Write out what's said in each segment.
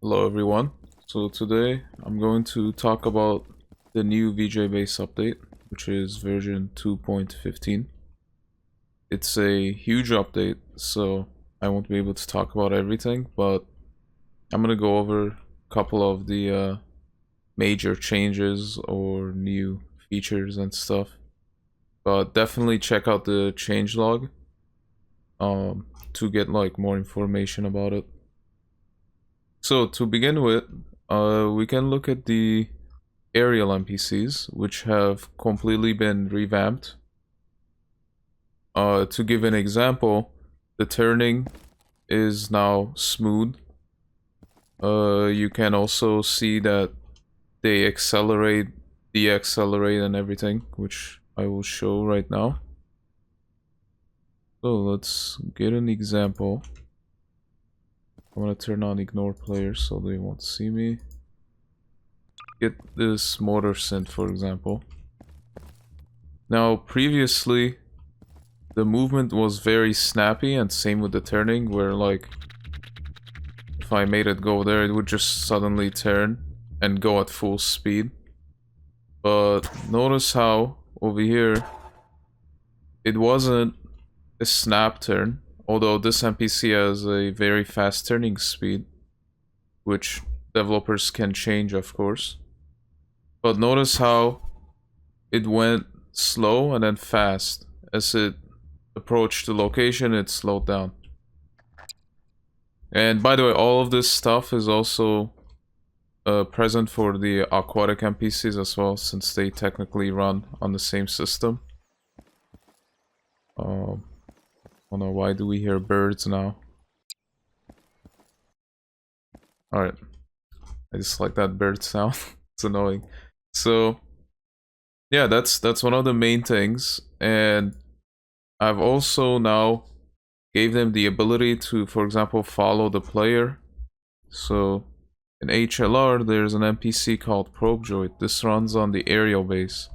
Hello everyone. So today I'm going to talk about the new VJ base update, which is version 2.15. It's a huge update, so I won't be able to talk about everything, but I'm gonna go over a couple of the major changes or new features and stuff. But definitely check out the changelog to get like more information about it. So to begin with, we can look at the aerial NPCs, which have completely been revamped. To give an example, the turning is now smooth. You can also see that they accelerate, de-accelerate, and everything, which I will show right now. So let's get an example. I'm gonna turn on ignore players so they won't see me. Get this motor synth, for example. Now, previously, the movement was very snappy, and same with the turning, where like, if I made it go there, it would just suddenly turn and go at full speed. But notice how, over here, it wasn't a snap turn, although this NPC has a very fast turning speed, which developers can change, of course. But notice how it went slow and then fast. As it approached the location, it slowed down. And by the way, all of this stuff is also present for the Aquatic NPCs as well, since they technically run on the same system. Oh no, why do we hear birds now? Alright. I just like that bird sound. It's annoying. So yeah, that's one of the main things. And I've also now gave them the ability to, for example, follow the player. So in HLR, there's an NPC called Probjoid. This runs on the aerial base.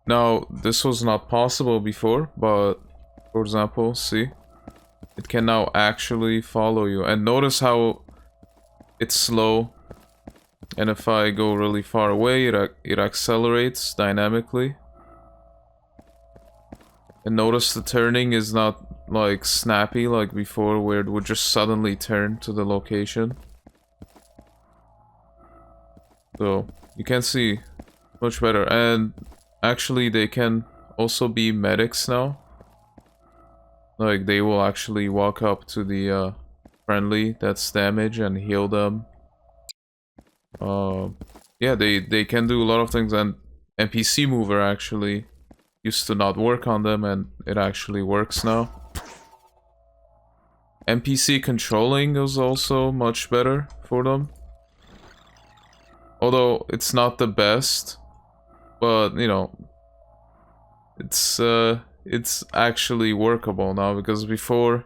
Now, this was not possible before, but for example, see? It can now actually follow you. And notice how it's slow. And if I go really far away, it accelerates dynamically. And notice the turning is not like snappy like before, where it would just suddenly turn to the location. So you can see much better. And actually they can also be medics now. Like they will actually walk up to the friendly that's damaged and heal them. Yeah, they can do a lot of things, and NPC mover actually used to not work on them, and it actually works now. NPC controlling is also much better for them. Although it's not the best, but you know, it's actually workable now, because before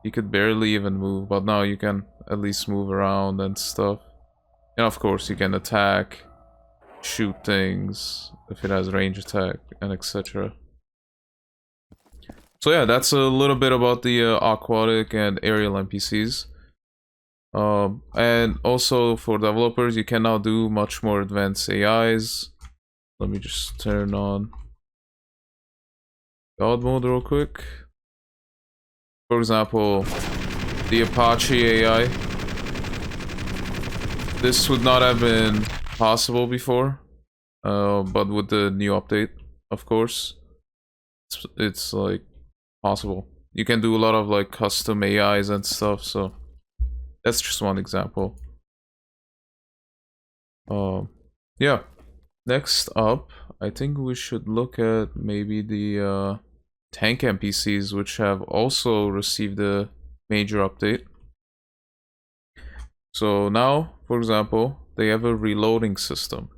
you could barely even move, but now you can at least move around and stuff. And of course you can attack, shoot things if it has range attack, and etc. So yeah, that's a little bit about the aquatic and aerial NPCs. And also for developers, you can now do much more advanced AIs. Let me just turn on God mode real quick. For example, the Apache AI. This would not have been possible before, but with the new update, of course, it's like possible. You can do a lot of like custom AIs and stuff, so that's just one example. Yeah. Next up, I think we should look at maybe the tank NPCs, which have also received a major update. So now, for example, they have a reloading system.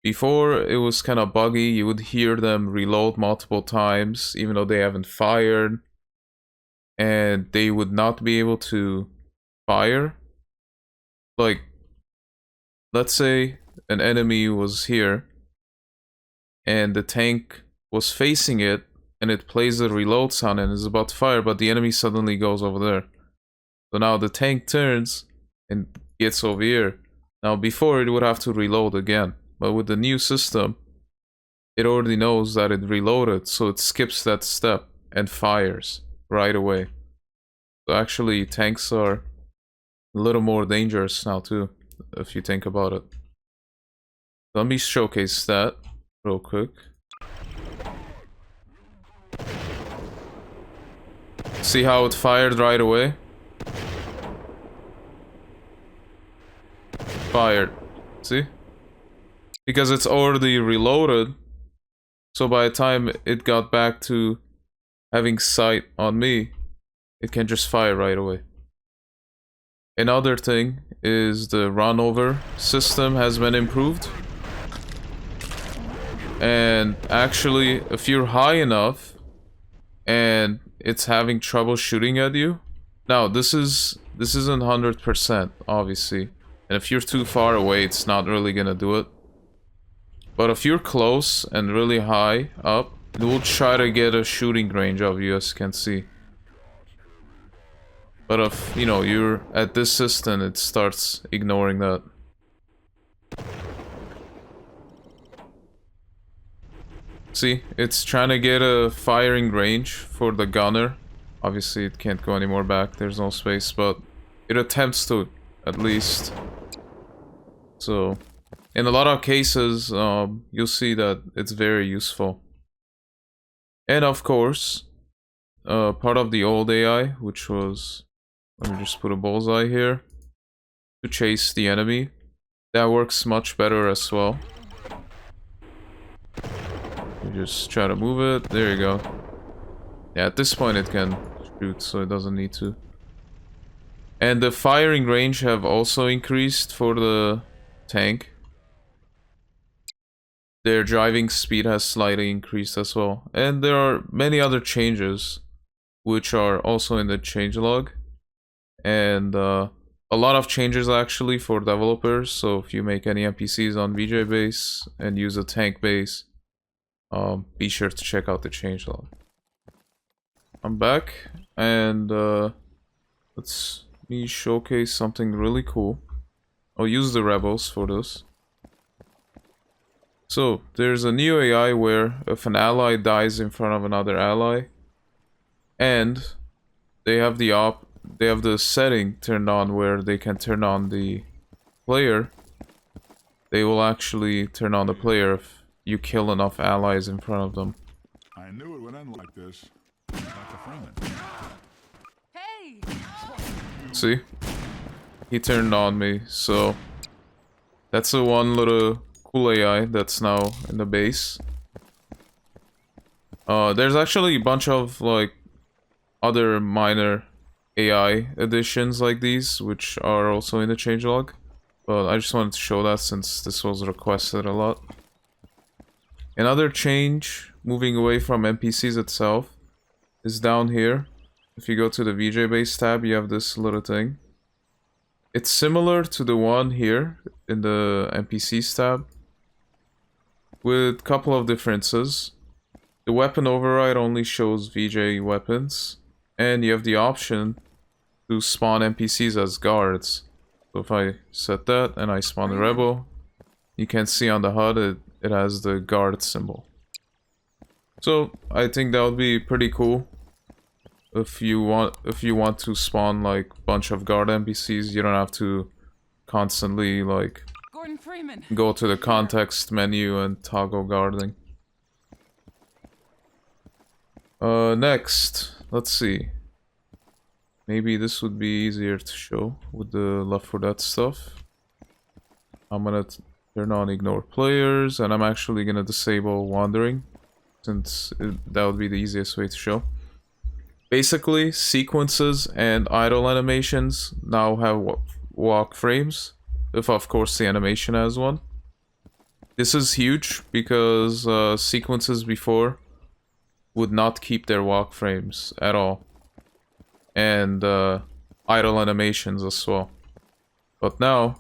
Before, it was kind of buggy. You would hear them reload multiple times, even though they haven't fired. And they would not be able to fire. Like, let's say an enemy was here, and the tank was facing it, and it plays the reload sound and is about to fire, but the enemy suddenly goes over there. So now the tank turns and gets over here. Now before it would have to reload again, but with the new system, it already knows that it reloaded, so it skips that step and fires right away. So actually tanks are a little more dangerous now too, if you think about it. Let me showcase that real quick. See how it fired right away? Fired. See? Because it's already reloaded. So by the time it got back to having sight on me, it can just fire right away. Another thing is the run over system has been improved. And actually, if you're high enough and it's having trouble shooting at you. Now, this isn't 100%, obviously. And if you're too far away, it's not really gonna do it. But if you're close and really high up, it will try to get a shooting range of you, as you can see. But if, you know, you're at this distance, it starts ignoring that. See, it's trying to get a firing range for the gunner. Obviously, it can't go any more back, there's no space, but it attempts to, at least. So, in a lot of cases, you'll see that it's very useful. And of course, part of the old AI, which was, let me just put a bullseye here, to chase the enemy. That works much better as well. You just try to move it, there you go. Yeah, at this point it can shoot, so it doesn't need to. And the firing range have also increased for the tank. Their driving speed has slightly increased as well. And there are many other changes, which are also in the changelog. And a lot of changes actually for developers. So if you make any NPCs on VJ base and use a tank base, be sure to check out the changelog. I'm back, and let's me showcase something really cool. I'll use the rebels for this. So there's a new AI where if an ally dies in front of another ally, and they have the setting turned on where they can turn on the player, they will actually turn on the player if you kill enough allies in front of them. I knew it would end like this. Like a friend. Hey! See? He turned on me, so that's the one little cool AI that's now in the base. There's actually a bunch of like other minor AI additions like these, which are also in the changelog. But I just wanted to show that since this was requested a lot. Another change, moving away from NPCs itself, is down here. If you go to the VJ base tab, you have this little thing. It's similar to the one here in the NPCs tab, with a couple of differences. The weapon override only shows VJ weapons, and you have the option to spawn NPCs as guards. So if I set that and I spawn the rebel, you can see on the HUD it has the guard symbol. So I think that would be pretty cool. If you want to spawn like a bunch of guard NPCs, you don't have to constantly like go to the context menu and toggle guarding. Next, let's see. Maybe this would be easier to show with the Left 4 Dead stuff. I'm gonna turn on ignore players, and I'm actually gonna disable wandering, since that would be the easiest way to show. Basically, sequences and idle animations now have walk frames, if of course the animation has one. This is huge because sequences before would not keep their walk frames at all, and idle animations as well. But now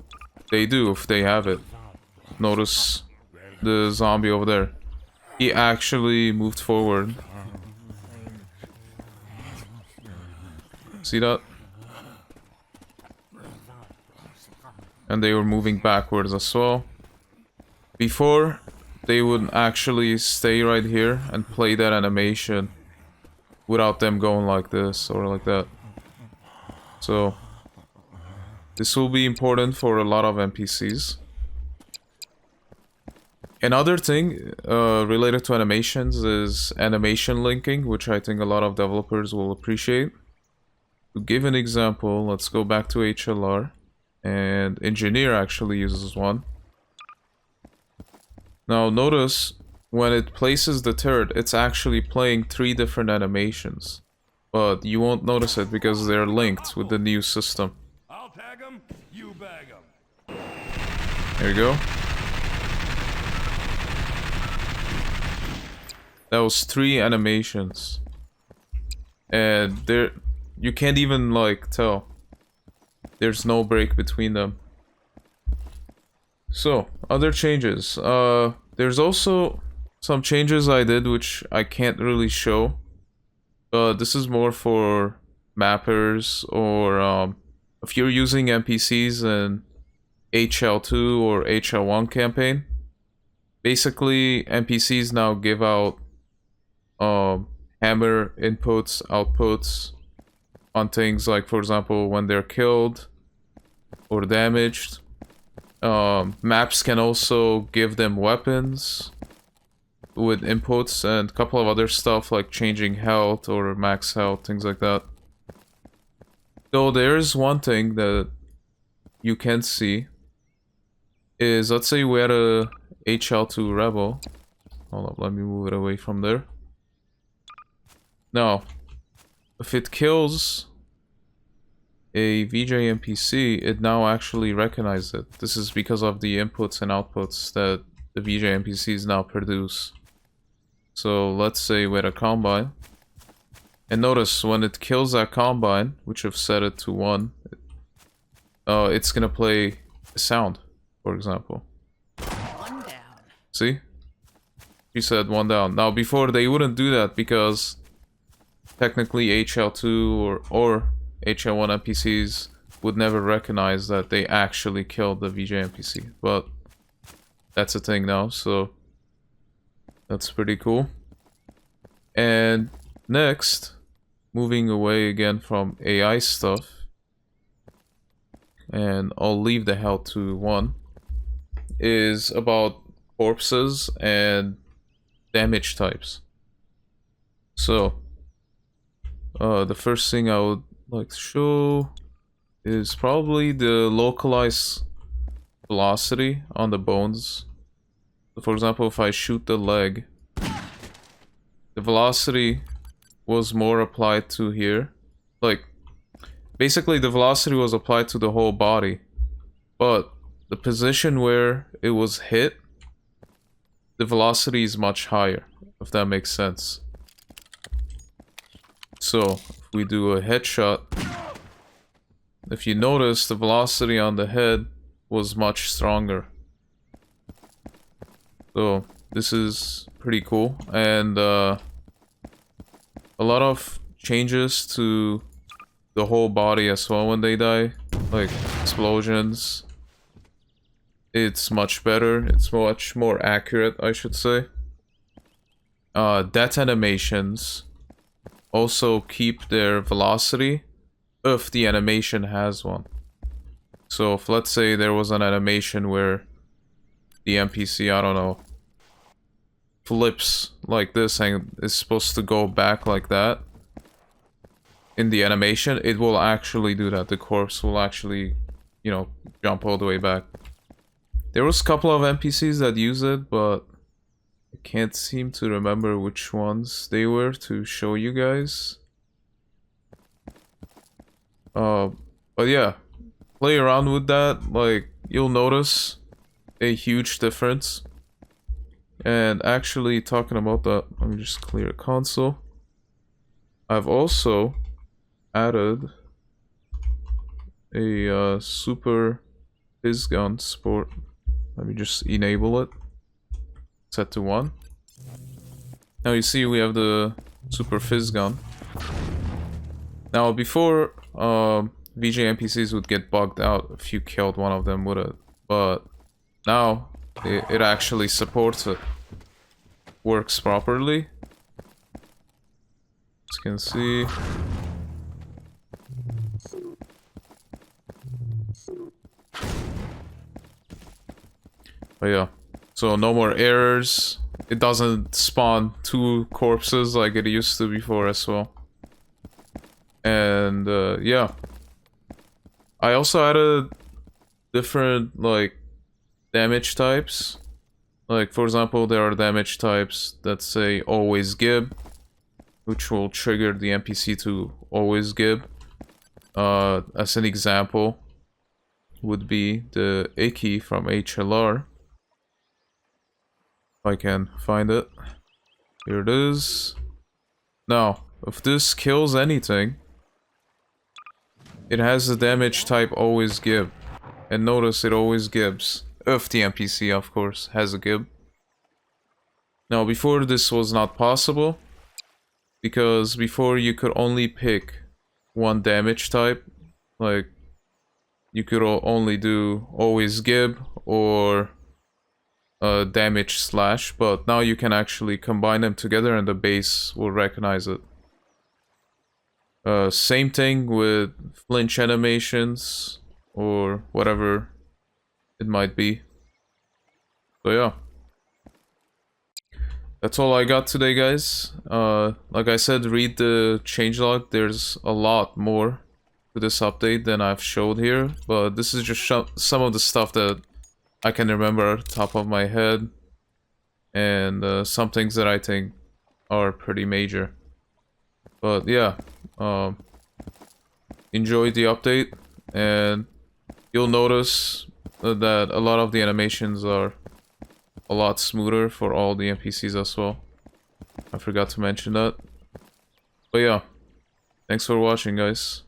they do if they have it. Notice the zombie over there. He actually moved forward. See that? And they were moving backwards as well. Before, they would actually stay right here and play that animation without them going like this or like that. So, this will be important for a lot of NPCs. Another thing related to animations is animation linking, which I think a lot of developers will appreciate. To give an example, let's go back to HLR, and Engineer actually uses one. Now notice, when it places the turret, it's actually playing 3 different animations. But you won't notice it because they're linked with the new system. I'll tag 'em, you bag 'em. There you go. That was 3 animations. And there, you can't even like tell. There's no break between them. So, other changes. There's also some changes I did which I can't really show. This is more for mappers or if you're using NPCs in HL2 or HL1 campaign. Basically, NPCs now give out hammer inputs, outputs on things like, for example, when they're killed or damaged. Maps can also give them weapons with inputs and a couple of other stuff like changing health or max health, things like that. So there's one thing that you can see is, let's say we had a HL2 rebel. Hold up, let me move it away from there. Now, if it kills a VJ NPC, it now actually recognizes it. This is because of the inputs and outputs that the VJ NPCs now produce. So let's say we had a combine. And notice when it kills that combine, which I've set it to 1, it's gonna play a sound, for example. One down. See? She said 1 down. Now before they wouldn't do that because technically HL2 or HL1 NPCs would never recognize that they actually killed the VJ NPC. But that's a thing now, so that's pretty cool. And next, moving away again from AI stuff, and I'll leave the health to 1, is about corpses and damage types. So, the first thing I would like to show is probably the localized velocity on the bones. So for example, if I shoot the leg, the velocity was more applied to here. Like, basically the velocity was applied to the whole body, but the position where it was hit, the velocity is much higher, if that makes sense. So, if we do a headshot, if you notice, the velocity on the head was much stronger. So, this is pretty cool. And a lot of changes to the whole body as well when they die. Like, explosions. It's much better. It's much more accurate, I should say. Death animations also keep their velocity if the animation has one. So if, let's say, there was an animation where the NPC, I don't know, flips like this and is supposed to go back like that in the animation, it will actually do that. The corpse will actually, you know, jump all the way back. There was a couple of NPCs that use it, but I can't seem to remember which ones they were to show you guys. But yeah, play around with that. Like, you'll notice a huge difference. And actually, talking about that, let me just clear the console. I've also added a super physgun sport. Let me just enable it. Set to 1. Now you see we have the super physgun. Now before VJ NPCs would get bugged out if you killed one of them with it. But now it actually supports it. Works properly. As you can see. But yeah. So no more errors. It doesn't spawn 2 corpses like it used to before as well. And yeah. I also added different like damage types. Like for example, there are damage types that say always gib, which will trigger the NPC to always gib. As an example would be the Aki from HLR. If I can find it. Here it is. Now, if this kills anything, it has the damage type always gib. And notice it always gibs. If the NPC, of course, has a gib. Now, before this was not possible. Because before you could only pick one damage type. Like, you could only do always gib or damage slash. But now you can actually combine them together and the base will recognize it. Same thing with flinch animations or whatever it might be. So yeah. That's all I got today, guys. Like I said, read the changelog. There's a lot more to this update than I've showed here. But this is just some of the stuff that I can remember off the top of my head. And some things that I think are pretty major. But yeah. Enjoy the update, and you'll notice that a lot of the animations are a lot smoother for all the NPCs as well. I forgot to mention that. But yeah, thanks for watching, guys.